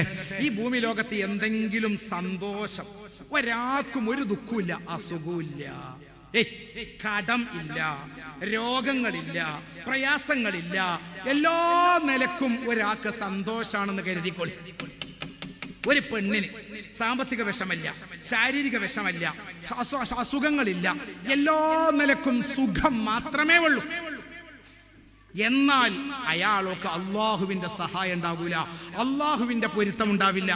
ഈ ഭൂമി ലോകത്ത് എന്തെങ്കിലും സന്തോഷം ഒരാൾക്കും ഒരു ദുഃഖമില്ല, അസുഖമില്ല, കടം ഇല്ല, രോഗങ്ങളില്ല, പ്രയാസങ്ങളില്ല, എല്ലാ നിലക്കും ഒരാൾക്ക് സന്തോഷാണെന്ന് കരുതിക്കൊള്ളി. ഒരു പെണ്ണിന് സാമ്പത്തിക വിഷമല്ല, ശാരീരിക വിഷമല്ല, അസുഖങ്ങളില്ല, എല്ലാ നിലക്കും സുഖം മാത്രമേ ഉള്ളൂ. എന്നാൽ അയാൾക്ക് അള്ളാഹുവിന്റെ സഹായം ഉണ്ടാകൂല, അള്ളാഹുവിന്റെ പൊരുത്തം ഉണ്ടാവില്ല.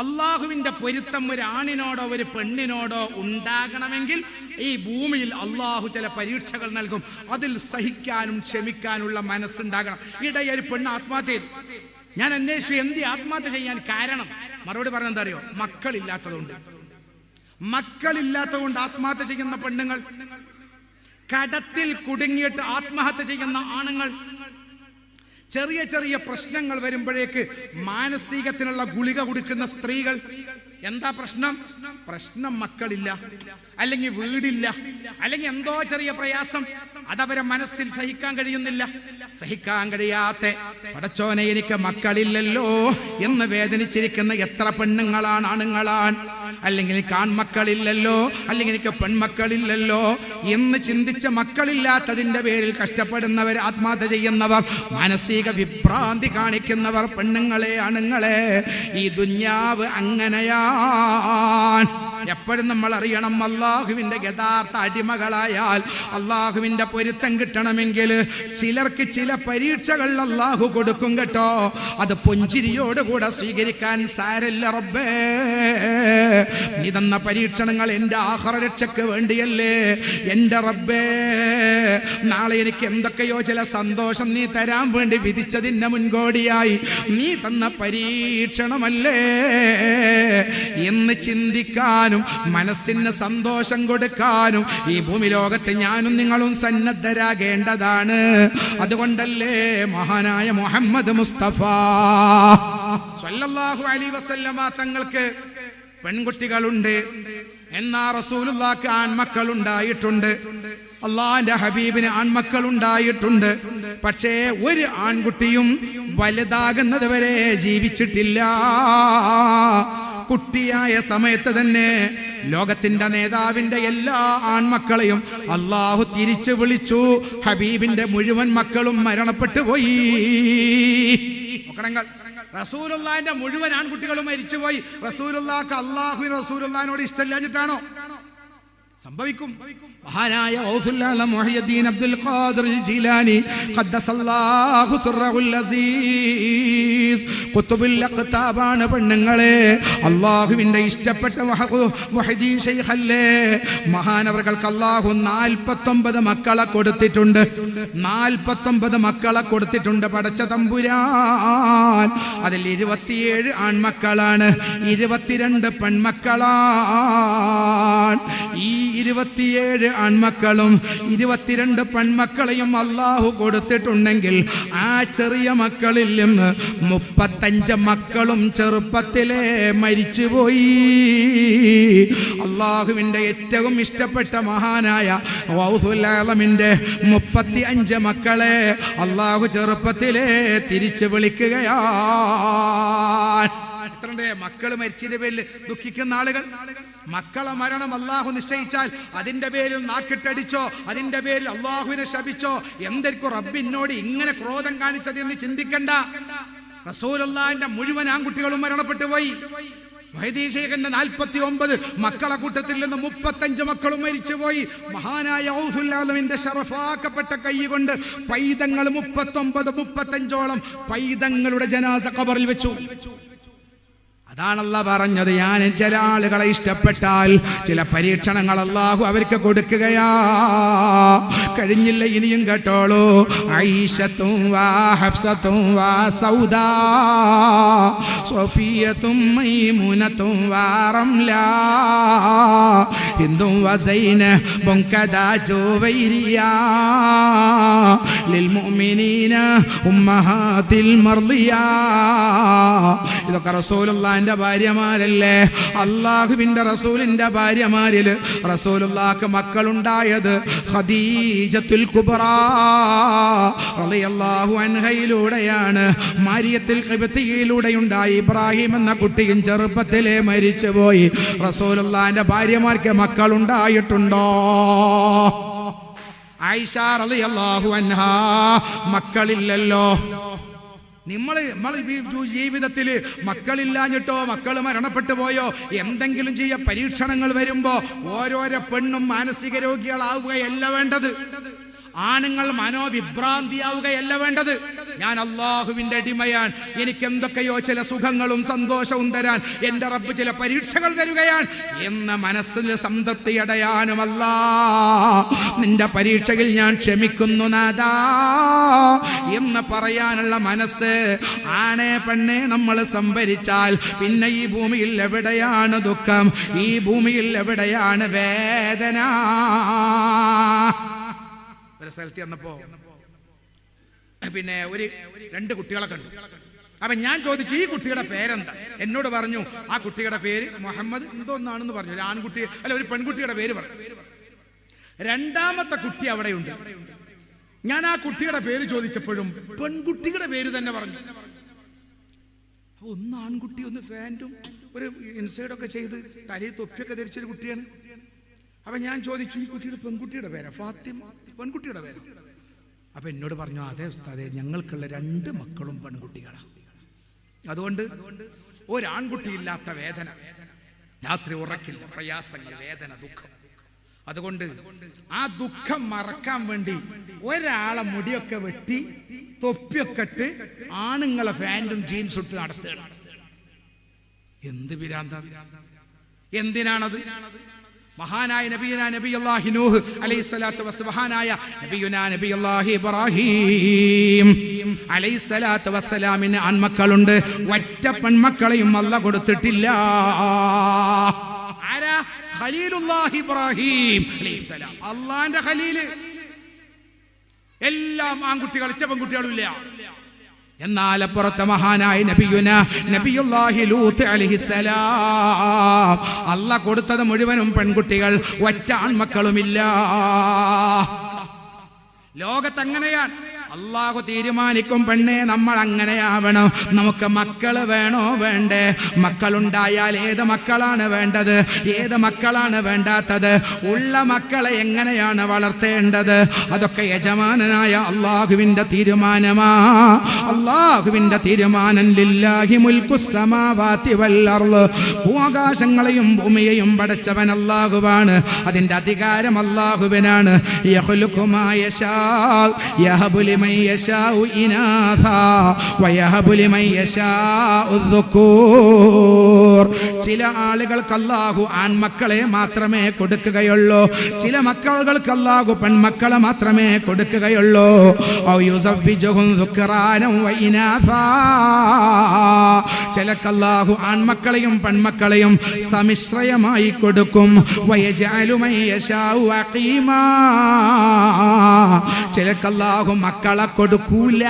അള്ളാഹുവിന്റെ പൊരുത്തം ഒരു ആണിനോടോ ഒരു പെണ്ണിനോടോ ഉണ്ടാകണമെങ്കിൽ ഈ ഭൂമിയിൽ അള്ളാഹു ചില പരീക്ഷകൾ നൽകും. അതിൽ സഹിക്കാനും ക്ഷമിക്കാനുള്ള മനസ്സുണ്ടാകണം. ഇടയിൽ ഒരു പെണ്ണ് ആത്മഹത്യ ചെയ്തു. ഞാൻ അന്വേഷിച്ചു എന്ത് ആത്മഹത്യ ചെയ്യാൻ കാരണം. മറുപടി പറഞ്ഞ എന്താ അറിയോ? മക്കളില്ലാത്തതുകൊണ്ട്. മക്കളില്ലാത്തതുകൊണ്ട് ആത്മഹത്യ ചെയ്യുന്ന പെണ്ണുങ്ങൾ, കടത്തിൽ കുടുങ്ങിയിട്ട് ആത്മഹത്യ ചെയ്യുന്ന ആണുങ്ങൾ, ചെറിയ ചെറിയ പ്രശ്നങ്ങൾ വരുമ്പോഴേക്ക് മാനസികത്തിനുള്ള ഗുളിക കൊടുക്കുന്ന സ്ത്രീകൾ. എന്താ പ്രശ്നം? പ്രശ്നം മക്കളില്ല, അല്ലെങ്കിൽ വീടില്ല, അല്ലെങ്കിൽ എന്തോ ചെറിയ പ്രയാസം, അതവരെ മനസ്സിൽ സഹിക്കാൻ കഴിയുന്നില്ല. സഹിക്കാൻ കഴിയാത്ത പടച്ചോനെ എനിക്ക് മക്കളില്ലല്ലോ എന്ന് വേദനിച്ചിരിക്കുന്ന എത്ര പെണ്ണുങ്ങളാണ്, ആണുങ്ങളാണ്. അല്ലെങ്കിൽ എനിക്ക് ആൺമക്കളില്ലല്ലോ, അല്ലെങ്കിൽ എനിക്ക് പെൺമക്കളില്ലല്ലോ എന്ന് ചിന്തിച്ച് മക്കളില്ലാത്തതിന്റെ പേരിൽ കഷ്ടപ്പെടുന്നവർ, ആത്മഹത്യ ചെയ്യുന്നവർ, മാനസിക വിഭ്രാന്തി കാണിക്കുന്നവർ, പെണ്ണുങ്ങളെ, ആണുങ്ങളെ, ഈ ദുന്യാവ് അങ്ങനെയാ. എപ്പോഴും നമ്മൾ അറിയണം, അള്ളാഹുവിന്റെ യഥാർത്ഥ അടിമകളായാൽ അള്ളാഹുവിന്റെ പൊരുത്തം കിട്ടണമെങ്കിൽ ചിലർക്ക് ചില പരീക്ഷകൾ അള്ളാഹു കൊടുക്കും കേട്ടോ. അത് പുഞ്ചിരിയോടുകൂടെ സ്വീകരിക്കാൻ സാരല്ല. റബ്ബേ, നീ തന്ന പരീക്ഷണങ്ങൾ എന്റെ ആഖിറരക്ഷയ്ക്ക് വേണ്ടിയല്ലേ. എന്റെ റബ്ബേ, നാളെ എനിക്ക് എന്തൊക്കെയോ ചില സന്തോഷം നീ തരാൻ വേണ്ടി വിധിച്ചതിന്റെ മുൻകോടിയായി നീ തന്ന പരീക്ഷണമല്ലേ എന്ന് ചിന്തിക്കാനും മനസ്സിന് സന്തോഷം കൊടുക്കാനും ഈ ഭൂമി ലോകത്ത് ഞാനും നിങ്ങളും സന്നദ്ധരാകേണ്ടതാണ്. അതുകൊണ്ടല്ലേ മഹാനായ മുഹമ്മദ് മുസ്തഫ സ്വല്ലല്ലാഹു അലൈഹി വസല്ലമ തങ്ങൾക്ക് പെൺകുട്ടികളുണ്ട്, എന്നാ റസൂലുള്ളാഹിക്ക് ആൺമക്കൾ ഉണ്ടായിട്ടുണ്ട്, അള്ളാന്റെ ഹബീബിന് ആൺമക്കൾ ഉണ്ടായിട്ടുണ്ട്. പക്ഷേ ഒരു ആൺകുട്ടിയും വലുതാകുന്നത് വരെ ജീവിച്ചിട്ടില്ല. കുട്ടിയായ സമയത്ത് തന്നെ ലോകത്തിന്റെ നേതാവിന്റെ എല്ലാ ആൺമക്കളെയും അള്ളാഹു തിരിച്ചു വിളിച്ചു. ഹബീബിന്റെ മുഴുവൻ മക്കളും മരണപ്പെട്ടു പോയി. റസൂലുള്ളാഹിന്റെ മുഴുവൻ ആൺകുട്ടികളും മരിച്ചുപോയി. റസൂലുള്ളാഹിക്ക് അള്ളാഹു റസൂലുള്ളാഹിനോട് ഇഷ്ടമില്ലാഞ്ഞിട്ടാണോ? സംഭവിക്കും. മഹാനായ ഔദുല്ലാഹ് മുഹയ്യിദ്ദീൻ അബ്ദുൽ ഖാദിർ ജീലാനി ഖദ്ദസല്ലാഹു സിർറഹുൽ അസീസ് ഖുതുബുൽ അഖ്താബാണ് പെണ്ണുങ്ങളെ. അല്ലാഹുവിന്റെ ഇഷ്ടപ്പെട്ട മുഹയ്യിദ്ദീൻ ശൈഖല്ലേ. മഹാനവർകൾക്ക് അല്ലാഹു 49 മക്കളെ കൊടുത്തിട്ടുണ്ട്. 49 മക്കളെ കൊടുത്തിട്ടുണ്ട് പടച്ച തമ്പുരാൻ. അതിൽ 27 ആൺമക്കളാണ്, 22 പെൺമക്കളാണ്. ഈ 27 ആൺമക്കളും 22 പെൺമക്കളെയും അള്ളാഹു കൊടുത്തിട്ടുണ്ടെങ്കിൽ ആ ചെറിയ മക്കളിൽ നിന്ന് 35 മക്കളും ചെറുപ്പത്തിലെ മരിച്ചുപോയി. അള്ളാഹുവിന്റെ ഏറ്റവും ഇഷ്ടപ്പെട്ട മഹാനായ ഗൗസുൽ ആലമിന്റെ 35 മക്കളെ അള്ളാഹു ചെറുപ്പത്തിലെ തിരിച്ചു വിളിക്കുകയാണ്. മക്കള് മരിച്ചതിന്റെ പേരിൽ ദുഃഖിക്കുന്ന ആളുകൾ, മക്കളെ മരണം അള്ളാഹു നിശ്ചയിച്ചാൽ അതിന്റെ പേരിൽ നാക്കിട്ടടിച്ചോ, അതിന്റെ പേരിൽ അള്ളാഹുവിനെ ശപിച്ചോ, എന്തൊക്കെ റബ്ബിനോട് ഇങ്ങനെ ക്രോധം കാണിച്ചത് എന്ന് ചിന്തിക്കണ്ട. റസൂലുള്ളാഹിന്റെ മുഴുവൻ ആൺകുട്ടികളും മരണപ്പെട്ടു പോയി. മുഹയ്യിദ്ദീൻ ശൈഖിന്റെ 49 മക്കളെ കൂട്ടത്തിൽ നിന്ന് 35 മക്കളും മരിച്ചുപോയി. മഹാനായ ഔദുല്ലാഹിന്റെ ശറഫാക്കപ്പെട്ട കൈ കൊണ്ട് പൈതങ്ങൾ 39-35ഓളം പൈതങ്ങളുടെ ജനാസ ഖബറിൽ വെച്ചു. അതാണ് അല്ലാഹു പറഞ്ഞത്, ഞാൻ ചില ആളുകളെ ഇഷ്ടപ്പെട്ടാൽ ചില പരീക്ഷണങ്ങൾ അല്ലാഹു അവർക്ക് കൊടുക്കുകയാ. കഴിഞ്ഞില്ല, ഇനിയും കേട്ടോളൂ. ആയിഷത്തും വാ ഹഫ്സത്തും വാ സൗദാ സഫിയത്തും മൈമുനത്തും വാ റംലാ ഹിന്ദും വ സൈനബും കദാ ജുവൈരിയാ ലിൽ മുഅ്മിനീന ഉമ്മഹാതിൽ മർദിയാ. ഇതൊക്കെ റസൂലുള്ളാഹിന്റെ ഭാര്യമാരല്ലേ. അള്ളാഹുവിന്റെ റസൂലിന്റെ ഭാര്യമാരിൽ റസൂലുള്ളാഹിക്ക് മക്കളുണ്ടായത് ഖദീജത്തുൽ കുബ്രാ റളിയല്ലാഹു അൻഹയിലൂടെയാണ്, മാരിയത്തുൽ ഖിബ്തിയിലൂടെ ഉണ്ടായി. ഇബ്രാഹിം എന്ന കുട്ടിയും ചെറുപ്പത്തിലെ മരിച്ചുപോയി. റസൂലുള്ളാഹിന്റെ ഭാര്യമാർക്ക് മക്കളുണ്ടായിട്ടുണ്ടോ? ആയിഷ റളിയല്ലാഹു അൻഹാ മക്കളില്ലല്ലോ. നമ്മൾ ജീവിതത്തിൽ മക്കളില്ലാഞ്ഞിട്ടോ മക്കൾ മരണപ്പെട്ടു പോയോ എന്തെങ്കിലും പരീക്ഷണങ്ങൾ വരുമ്പോ ഓരോരോ പെണ്ണും മാനസിക രോഗികളാവുകയല്ല വേണ്ടത്. ആണുങ്ങൾ മനോവിഭ്രാന്തിയാവുകയല്ല വേണ്ടത്. ഞാൻ അള്ളാഹുവിന്റെ അടിമയാണ്, എനിക്ക് എന്തൊക്കെയോ ചില സുഖങ്ങളും സന്തോഷവും തരാൻ എൻ്റെ റബ്ബ് ചില പരീക്ഷകൾ തരുകയാണ് എന്ന മനസ്സിൽ സംതൃപ്തി അടയാനുമല്ല നിന്റെ പരീക്ഷയിൽ ഞാൻ ക്ഷമിക്കുന്നു നാദാ എന്ന് പറയാനുള്ള മനസ്സ് ആണേ പെണ്ണേ നമ്മൾ സംഭരിച്ചാൽ പിന്നെ ഈ ഭൂമിയിൽ എവിടെയാണ് ദുഃഖം, ഈ ഭൂമിയിൽ എവിടെയാണ് വേദന? ഒരു സ്ഥലത്ത് ചെന്നപ്പോ പിന്നെ രണ്ട് കുട്ടികളെ കണ്ടു. അപ്പൊ ഞാൻ ചോദിച്ചു ഈ കുട്ടിയുടെ പേരെന്താ? എന്നോട് പറഞ്ഞു ആ കുട്ടിയുടെ പേര് മുഹമ്മദ് എന്തോന്നാണെന്ന് പറഞ്ഞു. ഒരു ആൺകുട്ടി അല്ല ഒരു പെൺകുട്ടിയുടെ പേര് പറഞ്ഞു. രണ്ടാമത്തെ കുട്ടി അവിടെയുണ്ട്. ഞാൻ ആ കുട്ടിയുടെ പേര് ചോദിച്ചപ്പോഴും പെൺകുട്ടിയുടെ പേര് തന്നെ പറഞ്ഞു. ഒന്ന് ആൺകുട്ടി, ഒന്ന് പാന്റും ഒരു ഇൻസൈഡൊക്കെ ചെയ്ത് തലയിൽ തൊപ്പിയൊക്കെ ധരിച്ചൊരു കുട്ടിയാണ്. അപ്പൊ ഞാൻ ചോദിച്ചു ഈ കുട്ടിയുടെ പെൺകുട്ടിയുടെ പേരാ? ഫാത്തിമ പെൺകുട്ടിയുടെ പേര്. അപ്പൊ എന്നോട് പറഞ്ഞു അതെ ഉസ്താദേ, ഞങ്ങൾക്കുള്ള 2 മക്കളും പെൺകുട്ടികളാണ്. അതുകൊണ്ട് ഒരാൺകുട്ടിയില്ലാത്ത വേദന, രാത്രി ഉറക്കില്ല, പ്രയാസങ്ങൾ, വേദന, ദുഃഖം. അതുകൊണ്ട് ആ ദുഃഖം മറക്കാൻ വേണ്ടി ഒരാളെ മുടിയൊക്കെ വെട്ടി തൊപ്പിയൊക്കെ ഇട്ട് ആണുങ്ങളെ ഫാൻറ്റും ജീൻസും ഇട്ട് നടത്തുകയാണ്. എന്ത് വിരാന്ത! എന്തിനാണത്? മഹാനായ നബിയുല്ലാഹി നൂഹ് അലൈഹിസ്സലാത്തു വസ്സലാം, മഹാനായ നബിയുല്ലാഹി ഇബ്രാഹിം അലൈഹിസ്സലാത്തു വസ്സലാമിന് ആൺമക്കളുണ്ട്. ഒറ്റ പെൺമക്കളെയും അല്ലാഹു കൊടുത്തിട്ടില്ല. ആരാ? ഖലീലുല്ലാഹി ഇബ്രാഹിം അലൈഹിസ്സലാം, അല്ലാഹുവിന്റെ ഖലീൽ. എല്ലാം ആൺകുട്ടികൾ, ഒറ്റ പെൺകുട്ടികളും ഇല്ല. എന്നാൽ അപ്പുറത്തെ മഹാനായ നബിയുല്ലാഹി ലൂത്ത് അലൈഹിസ്സലാം, അല്ലാഹ് കൊടുത്തത് മുഴുവനും പെൺകുട്ടികൾ, ഒറ്റ ആൺമക്കളുമില്ല. ലോകത്ത് അങ്ങനെയാണ്. അള്ളാഹു തീരുമാനിക്കും പെണ്ണെ നമ്മൾ അങ്ങനെയാവണം. നമുക്ക് മക്കള് വേണോ വേണ്ടേ? മക്കളുണ്ടായാൽ ഏത് മക്കളാണ് വേണ്ടത്, ഏത് മക്കളാണ് വേണ്ടാത്തത്, ഉള്ള മക്കളെ എങ്ങനെയാണ് വളർത്തേണ്ടത്, അതൊക്കെ യജമാനനായ അള്ളാഹുവിന്റെ തീരുമാനമാ. അള്ളാഹുവിന്റെ തീരുമാനം. ലില്ലാഹി മുൽക്കുസ് സമാവാതി വൽ അർള്, ആകാശങ്ങളെയും ഭൂമിയെയും പടച്ചവൻ അള്ളാഹുവാണ്. അതിന്റെ അധികാരം അള്ളാഹുവിനാണ്. യഖ്ലുഖു മാ യശാ യഹബു ലിമൻ യശാഉ ഇനാഥാ വയഹബു ലിമൻ യശാഉ ദുകൂർ. ചില ആളുകൾക്ക് അല്ലാഹു ആൺമക്കളെ മാത്രമേ കൊടുക്കുകയുള്ളൂ, ചില മക്കൾക്ക് അല്ലാഹു പെൺമക്കളെ മാത്രമേ കൊടുക്കുകയുള്ളൂ. ഔ യുസവ്വിജുഹും ദുക്റാനം വഇനാഥാ, ചിലർക്ക് അല്ലാഹു ആൺമക്കളെയും പെൺമക്കളെയും സമ്മിശ്രയമായി കൊടുക്കും. വയജഅലു മൻ യശാഉ അഖീമാ, ചിലർക്ക് അല്ലാഹു മക്കളെ കൊടുക്കൂല.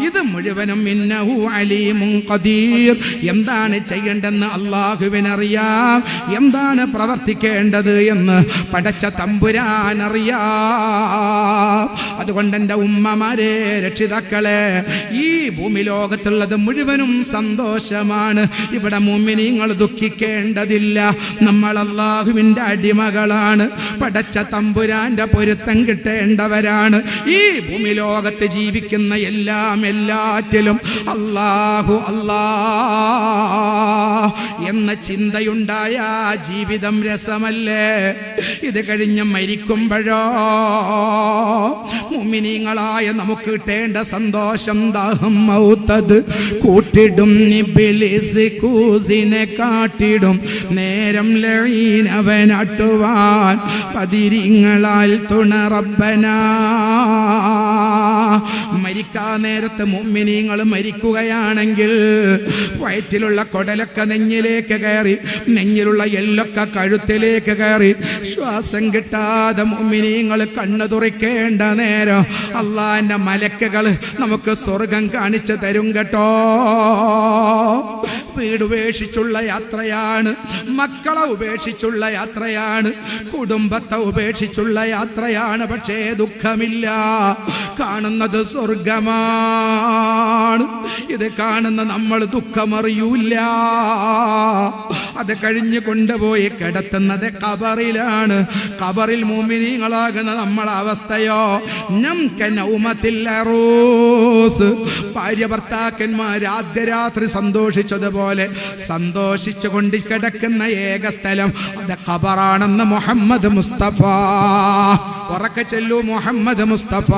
ഇത് മുഴുവനും ഇന്നഹു അലീമുൻ ഖദീർ. എന്താണ് ചെയ്യേണ്ടെന്ന് അല്ലാഹുവിനറിയാം, എന്താണ് പ്രവർത്തിക്കേണ്ടത് എന്ന് പടച്ച തമ്പുരാൻ അറിയാം. അതുകൊണ്ട് എൻ്റെ ഉമ്മമാരെ, രക്ഷിതാക്കളെ, ഈ ഭൂമി ലോകത്തുള്ളത് മുഴുവനും സന്തോഷമാണ്. ഇവിടെ മുഅ്മിനീങ്ങൾ ദുഃഖിക്കേണ്ടതില്ല. നമ്മൾ അല്ലാഹുവിൻ്റെ അടിമകളാണ്, പടച്ച തമ്പുരാന്റെ പൊരുത്തം കിട്ടേണ്ടവരാണ്. ഈ ഭൂമി ലോകത്ത് ജീവിക്കുന്ന എല്ലാറ്റിലും അല്ലാഹു എന്ന ചിന്തയുണ്ടായ ജീവിതം രസമല്ലേ? ഇത് കഴിഞ്ഞ് മരിക്കുമ്പോഴോ മുഅ്മിനീങ്ങളായ നമുക്ക് കിട്ടേണ്ട സന്തോഷം ദാഹം മൗത്തത് കൂട്ടിടും. ഇബ്ലീസ് കൂസിനെ കാട്ടിടും നേരം ലഈനവനാട്ടുവാൻ പതിരിങ്ങളാൽ തുണ റബ്ബനാ. മരിക്കാൻ നേരത്ത് മുഅ്മിനീങ്ങൾ മരിക്കുകയാണെങ്കിൽ വയറ്റിലുള്ള കുടലൊക്കെ നെഞ്ഞിലേക്ക് കയറി, നെഞ്ഞിലുള്ള എല്ലൊക്കെ കഴുത്തിലേക്ക് കയറി, ശ്വാസം കിട്ടാതെ മുഅ്മിനീങ്ങൾ കണ്ണു തുറക്കേണ്ട നേരം അല്ലാഹുവിന്റെ മലക്കുകൾ നമുക്ക് സ്വർഗം കാണിച്ചു തരും കേട്ടോ. വീട് ഉപേക്ഷിച്ചുള്ള യാത്രയാണ്, മക്കളെ ഉപേക്ഷിച്ചുള്ള യാത്രയാണ്, കുടുംബത്തെ ഉപേക്ഷിച്ചുള്ള യാത്രയാണ്. പക്ഷേ ദുഃഖമില്ല, കാണുന്നത് സ്വർഗമാണ്. ഇത് കാണുന്ന നമ്മൾ ദുഃഖമറിയൂല. അത് കഴിഞ്ഞു കൊണ്ടുപോയി കിടത്തുന്നത് ഖബറിലാണ്. ഖബറിൽ മുഅ്മിനീങ്ങളാകുന്ന നമ്മളെ അവസ്ഥയോ ഭാര്യ ഭർത്താക്കന്മാർ ആദ്യ രാത്രി സന്തോഷിച്ചതുപോലെ സന്തോഷിച്ചു കൊണ്ട് കിടക്കുന്ന ഏക സ്ഥലം അത് ഖബറാണെന്ന് മുഹമ്മദ് മുസ്തഫ. ഉറക്കെ ചൊല്ലൂ, മുഹമ്മദ് മുസ്തഫ.